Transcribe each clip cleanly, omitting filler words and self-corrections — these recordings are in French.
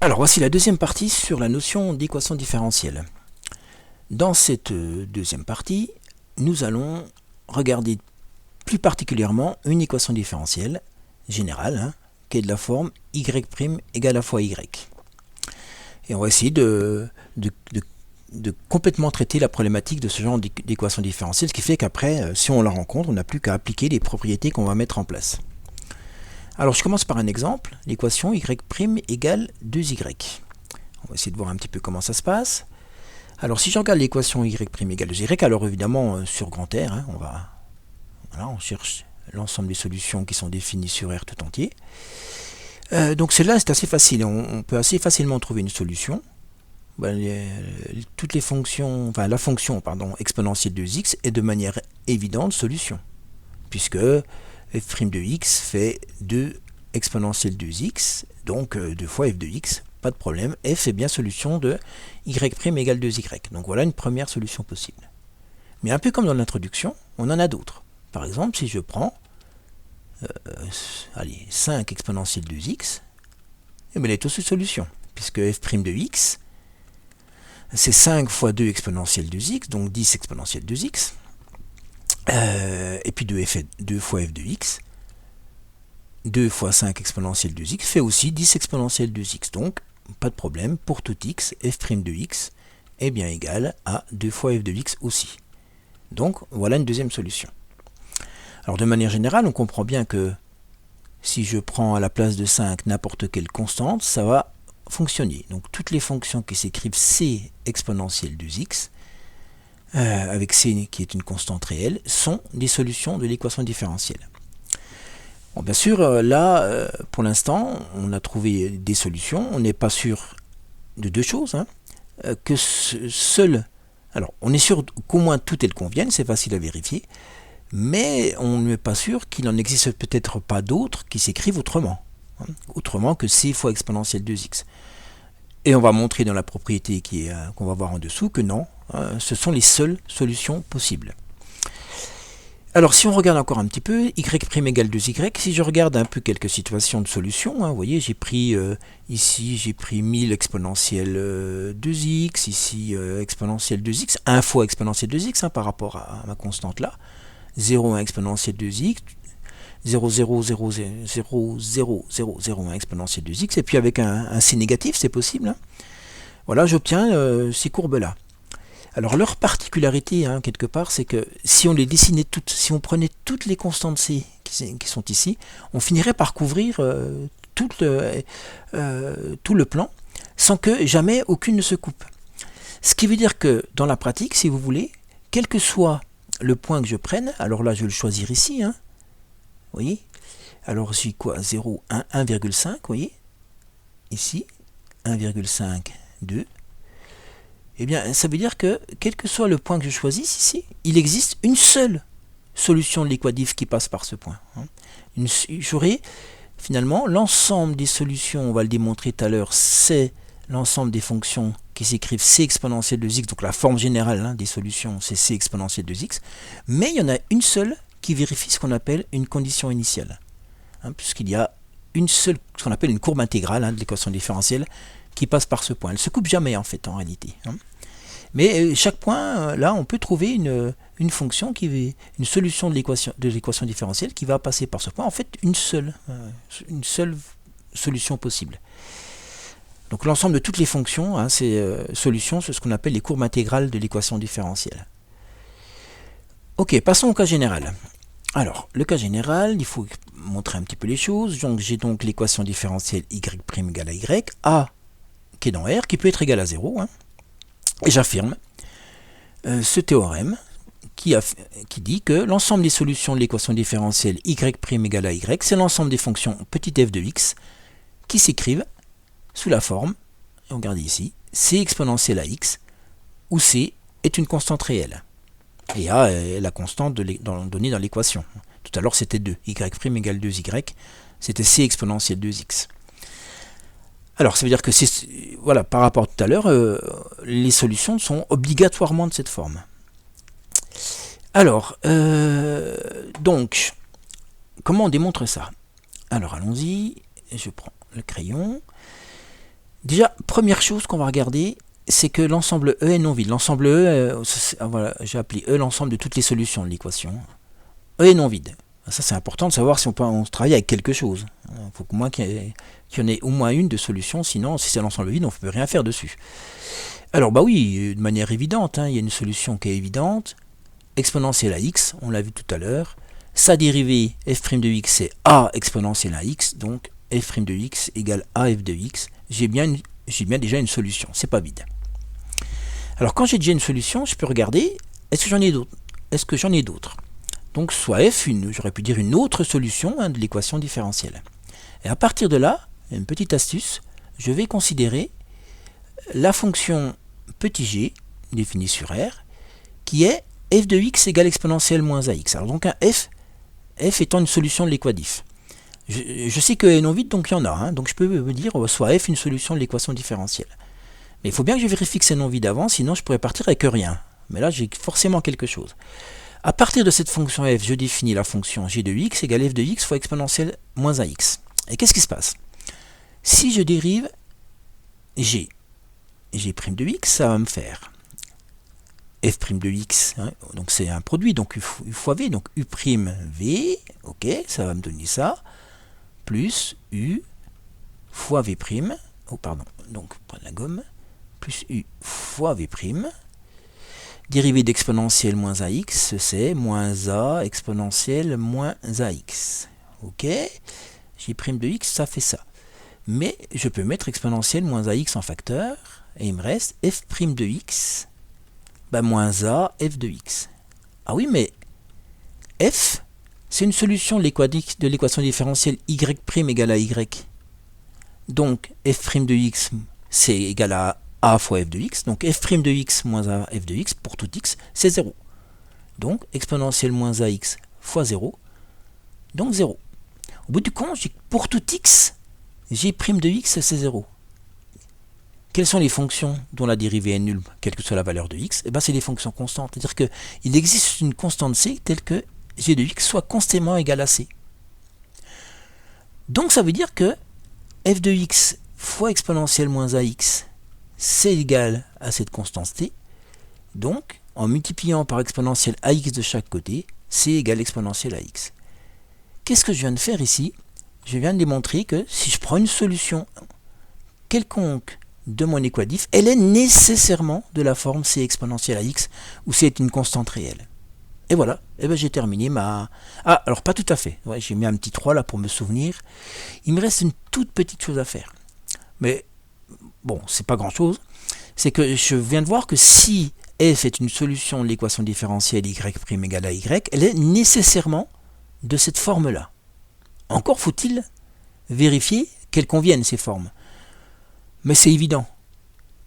Alors voici la deuxième partie sur la notion d'équation différentielle. Dans cette deuxième partie, nous allons regarder plus particulièrement une équation différentielle générale, qui est de la forme y' égale à fois y. Et on va essayer de complètement traiter la problématique de ce genre d'équation différentielle, ce qui fait qu'après, si on la rencontre, on n'a plus qu'à appliquer les propriétés qu'on va mettre en place. Alors je commence par un exemple, l'équation y' égale 2y. On va essayer de voir un petit peu comment ça se passe. Alors si je regarde l'équation y' égale 2y, alors évidemment sur grand R, on cherche l'ensemble des solutions qui sont définies sur R tout entier. Donc celle-là c'est assez facile, on peut assez facilement trouver une solution. Toutes les fonctions, la fonction exponentielle de x est de manière évidente solution, puisque f' de x fait 2 exponentielle de x, donc 2 fois f de x, pas de problème, f est bien solution de y' égale 2y. Donc voilà une première solution possible. Mais un peu comme dans l'introduction, on en a d'autres. Par exemple, si je prends 5 exponentielle de x, elle est aussi solution, puisque f' de x, c'est 5 fois 2 exponentielle de x, donc 10 exponentielle de x, et puis 2 fois f de x, 2 fois 5 exponentielle de x fait aussi 10 exponentielle de x. Donc, pas de problème, pour tout x, f' de x est bien égal à 2 fois f de x aussi. Donc, voilà une deuxième solution. Alors, de manière générale, on comprend bien que si je prends à la place de 5 n'importe quelle constante, ça va fonctionner. Donc, toutes les fonctions qui s'écrivent c exponentielle de x, avec c qui est une constante réelle, sont des solutions de l'équation différentielle. Bon, bien sûr, là, pour l'instant, on a trouvé des solutions. On n'est pas sûr de deux choses. Que seul... Alors, on est sûr qu'au moins toutes elles conviennent, c'est facile à vérifier. Mais on n'est pas sûr qu'il n'en existe peut-être pas d'autres qui s'écrivent autrement. Autrement que c fois exponentielle de x. Et on va montrer dans la propriété qu'on va voir en dessous que non, ce sont les seules solutions possibles. Alors si on regarde encore un petit peu, y' égale 2y, si je regarde un peu quelques situations de solution, vous voyez, j'ai pris ici, j'ai pris 1000 exponentielle 2x, ici exponentielle 2x, 1 fois exponentielle 2x par rapport à ma constante là, 0,1 exponentielle 2x, 0,0000001 exponentielle 2x, et puis avec un c négatif, c'est possible. Voilà, j'obtiens ces courbes-là. Alors leur particularité, quelque part, c'est que si on les dessinait toutes, si on prenait toutes les constantes C qui sont ici, on finirait par couvrir tout le plan sans que jamais aucune ne se coupe. Ce qui veut dire que dans la pratique, si vous voulez, quel que soit le point que je prenne, alors là je vais le choisir ici, vous voyez, alors j'ai quoi, 0, 1, 1,5, vous voyez, ici, 1,5, 2, eh bien, ça veut dire que, quel que soit le point que je choisisse ici, il existe une seule solution de l'équadif qui passe par ce point. J'aurai finalement l'ensemble des solutions, on va le démontrer tout à l'heure, c'est l'ensemble des fonctions qui s'écrivent c exponentielle de x, donc la forme générale des solutions, c'est c exponentielle de x, mais il y en a une seule qui vérifie ce qu'on appelle une condition initiale, puisqu'il y a une seule, ce qu'on appelle une courbe intégrale de l'équation différentielle, qui passe par ce point. Elle ne se coupe jamais en fait en réalité. Mais chaque point, là, on peut trouver une fonction une solution de l'équation différentielle qui va passer par ce point. En fait, une seule solution possible. Donc l'ensemble de toutes les fonctions, ces solutions, c'est ce qu'on appelle les courbes intégrales de l'équation différentielle. Ok, passons au cas général. Alors, le cas général, il faut montrer un petit peu les choses. Donc j'ai donc l'équation différentielle y' égale à y, a qui est dans R, qui peut être égal à 0, et j'affirme ce théorème qui dit que l'ensemble des solutions de l'équation différentielle y' égale à y, c'est l'ensemble des fonctions petit f de x qui s'écrivent sous la forme, et regardez ici, c exponentielle à x, où c est une constante réelle, et a est la constante donnée dans l'équation. Tout à l'heure c'était 2, y' égale 2y, c'était c exponentielle 2x. Alors, ça veut dire que voilà, par rapport à tout à l'heure, les solutions sont obligatoirement de cette forme. Alors, donc, comment on démontre ça? Alors, allons-y, je prends le crayon. Déjà, première chose qu'on va regarder, c'est que l'ensemble E est non vide. L'ensemble E, voilà, j'ai appelé E l'ensemble de toutes les solutions de l'équation. E est non vide. Ça, c'est important de savoir si on travaille avec quelque chose. Il faut qu'au moins qu'il y en ait au moins une de solution, sinon, si c'est l'ensemble vide, on ne peut rien faire dessus. Alors, bah oui, de manière évidente, il y a une solution qui est évidente. Exponentielle à x, on l'a vu tout à l'heure. Sa dérivée f' de x, c'est a exponentielle à x, donc f' de x égale af de x. J'ai bien déjà une solution, c'est pas vide. Alors, quand j'ai déjà une solution, je peux regarder, est-ce que j'en ai d'autres? Donc soit f, j'aurais pu dire une autre solution de l'équation différentielle. Et à partir de là, une petite astuce, je vais considérer la fonction petit g, définie sur R, qui est f de x égale exponentielle moins ax. Alors donc un f étant une solution de l'équadif. Je sais que est non vide, donc il y en a. Donc je peux me dire soit f une solution de l'équation différentielle. Mais il faut bien que je vérifie que c'est non vide avant, sinon je pourrais partir avec rien. Mais là j'ai forcément quelque chose. À partir de cette fonction f, je définis la fonction g de x égale f de x fois exponentielle moins ax. Et qu'est-ce qui se passe? Si je dérive g de x, ça va me faire f' de x, donc c'est un produit, donc u fois v, donc u' v, ok, ça va me donner ça, plus u fois v', oh pardon, donc prendre la gomme, plus u fois v', dérivée d'exponentielle moins ax, c'est moins a exponentielle moins ax. Ok, g' de x, ça fait ça. Mais je peux mettre exponentielle moins ax en facteur, et il me reste f' de x, moins a f de x. Ah oui, mais f, c'est une solution de l'équation différentielle y' égale à y. Donc f' de x, c'est égal à a fois f de x, donc f' de x moins a f de x, pour tout x, c'est 0. Donc exponentielle moins ax fois 0, donc 0. Au bout du compte, pour tout x, g' de x, c'est 0. Quelles sont les fonctions dont la dérivée est nulle, quelle que soit la valeur de x? C'est des fonctions constantes. C'est-à-dire qu'il existe une constante c telle que g de x soit constamment égal à c. Donc ça veut dire que f de x fois exponentielle moins ax, c'est égal à cette constante t. Donc, en multipliant par exponentielle ax de chaque côté, c égale exponentielle ax. Qu'est-ce que je viens de faire ici? Je viens de démontrer que si je prends une solution quelconque de mon équadif, elle est nécessairement de la forme c exponentielle à x, où c est une constante réelle. Et voilà, j'ai terminé ma... Ah, alors pas tout à fait, j'ai mis un petit 3 là pour me souvenir. Il me reste une toute petite chose à faire. Mais bon, c'est pas grand chose. C'est que je viens de voir que si f est une solution de l'équation différentielle y' égale à y, elle est nécessairement de cette forme-là. Encore faut-il vérifier qu'elles conviennent ces formes. Mais c'est évident.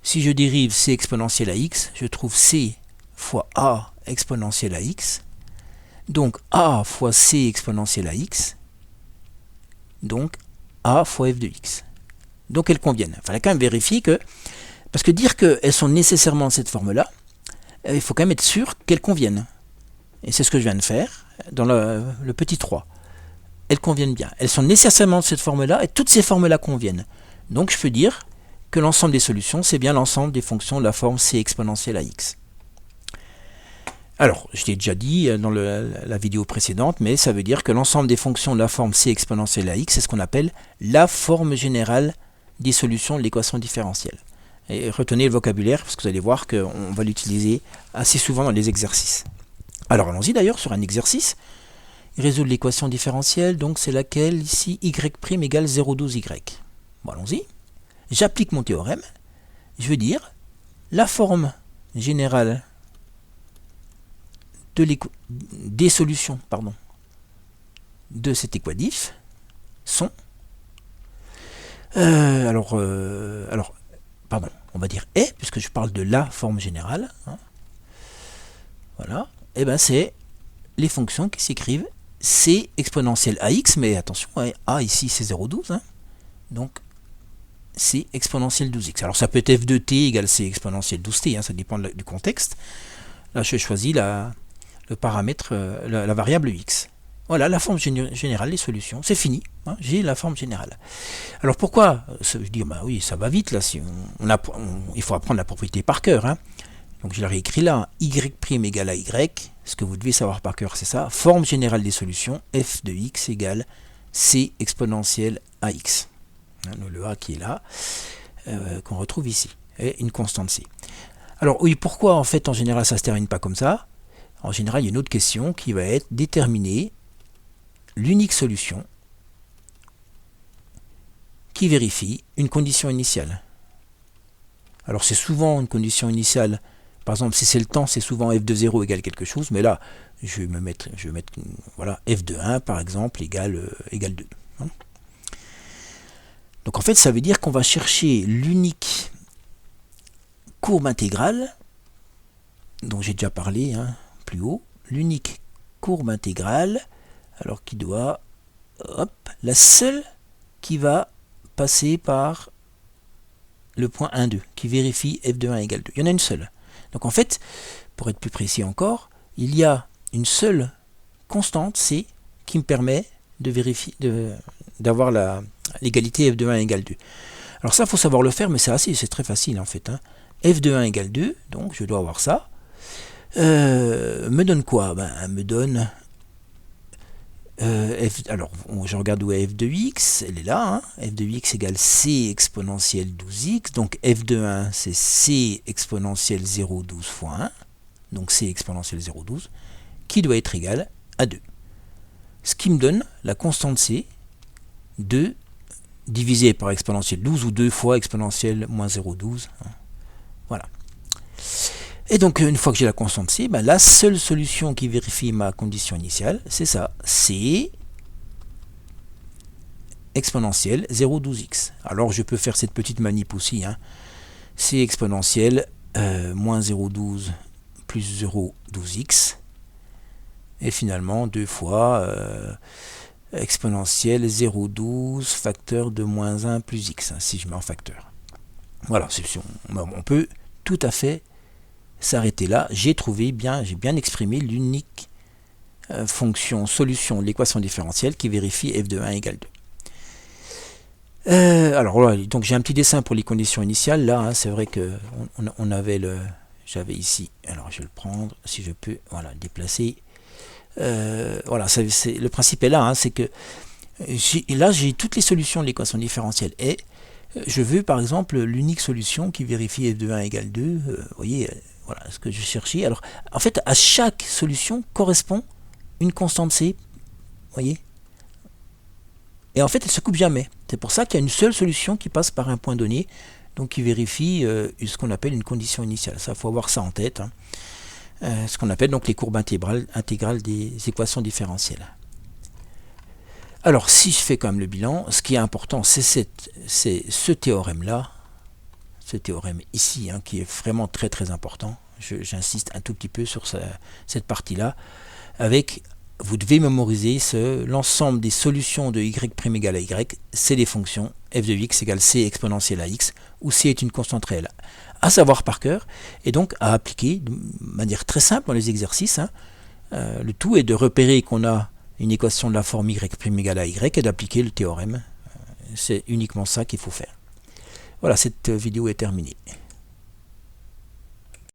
Si je dérive c exponentielle à x, je trouve c fois a exponentielle à x. Donc a fois c exponentielle à x. Donc a fois f de x. Donc elles conviennent. Il fallait quand même vérifier que... Parce que dire qu'elles sont nécessairement de cette forme-là, il faut quand même être sûr qu'elles conviennent. Et c'est ce que je viens de faire dans le petit 3. Elles conviennent bien. Elles sont nécessairement de cette forme-là et toutes ces formes-là conviennent. Donc je peux dire que l'ensemble des solutions, c'est bien l'ensemble des fonctions de la forme c exponentielle à x. Alors, je l'ai déjà dit dans la vidéo précédente, mais ça veut dire que l'ensemble des fonctions de la forme c exponentielle à x, c'est ce qu'on appelle la forme générale des solutions de l'équation différentielle. Et retenez le vocabulaire, parce que vous allez voir qu'on va l'utiliser assez souvent dans les exercices. Alors, allons-y d'ailleurs sur un exercice. Résoudre l'équation différentielle, donc c'est laquelle ici, y' égale 0,12y. Bon, allons-y. J'applique mon théorème. Je veux dire, la forme générale des solutions de cet équadif sont... on va dire est, puisque je parle de la forme générale. Voilà. Et c'est les fonctions qui s'écrivent c exponentielle ax, mais attention, a ici c'est 0,12. Donc, c exponentielle 12x. Alors ça peut être f de t égale c exponentielle 12t, ça dépend du contexte. Là je choisis le paramètre, la variable x. Voilà la forme générale des solutions. C'est fini. Hein, j'ai la forme générale. Alors pourquoi je dis, bah oui, ça va vite là. Si il faut apprendre la propriété par cœur. Hein. Donc je l'ai réécrit là. Y' égale à Y. Ce que vous devez savoir par cœur, c'est ça. Forme générale des solutions. F de x égale C exponentielle AX. Hein, le A qui est là, qu'on retrouve ici. Et une constante C. Alors oui, pourquoi en fait en général ça ne se termine pas comme ça? En général, il y a une autre question qui va être déterminer l'unique solution qui vérifie une condition initiale. Alors c'est souvent une condition initiale, par exemple si c'est le temps, c'est souvent f de 0 égale quelque chose, mais là je vais mettre voilà, f de 1 par exemple égale 2. Hein. Donc en fait ça veut dire qu'on va chercher l'unique courbe intégrale, dont j'ai déjà parlé hein, plus haut, l'unique courbe intégrale, alors qui doit, hop, la seule qui va passer par le point 1, 2, qui vérifie f de 1 égale 2. Il y en a une seule. Donc en fait, pour être plus précis encore, il y a une seule constante, C, qui me permet de vérifier, d'avoir l'égalité f de 1 égale 2. Alors ça, il faut savoir le faire, mais c'est très facile en fait. Hein. F de 1 égale 2, donc je dois avoir ça. Me donne quoi? Me donne alors je regarde où est f de x, elle est là, hein. F de x égale c exponentielle 12x, donc f de 1 c'est c exponentielle 0,12 fois 1, donc c exponentielle 0,12, qui doit être égal à 2. Ce qui me donne la constante c, 2 divisé par exponentielle 12, ou 2 fois exponentielle moins 0,12, hein. Voilà. Et donc une fois que j'ai la constante c, la seule solution qui vérifie ma condition initiale, c'est ça, c exponentielle 0,12x. Alors je peux faire cette petite manip aussi, hein. C exponentielle moins 0,12 plus 0,12x, et finalement 2 fois exponentielle 0,12 facteur de moins 1 plus x, hein, si je mets en facteur. Voilà, on peut tout à fait s'arrêter là. J'ai bien exprimé l'unique fonction solution de l'équation différentielle qui vérifie f de 1 égale 2. Alors voilà, donc j'ai un petit dessin pour les conditions initiales. Là, hein, c'est vrai que on avait j'avais ici. Alors je vais le prendre, si je peux, voilà, déplacer. Voilà, le principe est là, hein, c'est que là j'ai toutes les solutions de l'équation différentielle et je veux par exemple l'unique solution qui vérifie f de 1 égale 2. Vous voyez, voilà ce que je cherchais. Alors en fait, à chaque solution correspond une constante c. Vous voyez. Et en fait, elle ne se coupe jamais. C'est pour ça qu'il y a une seule solution qui passe par un point donné, donc qui vérifie ce qu'on appelle une condition initiale. Ça, il faut avoir ça en tête. Hein. Ce qu'on appelle donc les courbes intégrales des équations différentielles. Alors, si je fais quand même le bilan, ce qui est important, c'est ce théorème-là, ce théorème ici, hein, qui est vraiment très très important. J'insiste un tout petit peu sur cette partie-là, avec... Vous devez mémoriser l'ensemble des solutions de y' égale à y, c'est des fonctions f de x égale c exponentielle à x, où c est une constante réelle. À savoir par cœur, et donc à appliquer de manière très simple dans les exercices. Hein. Le tout est de repérer qu'on a une équation de la forme y' égale à y et d'appliquer le théorème. C'est uniquement ça qu'il faut faire. Voilà, cette vidéo est terminée.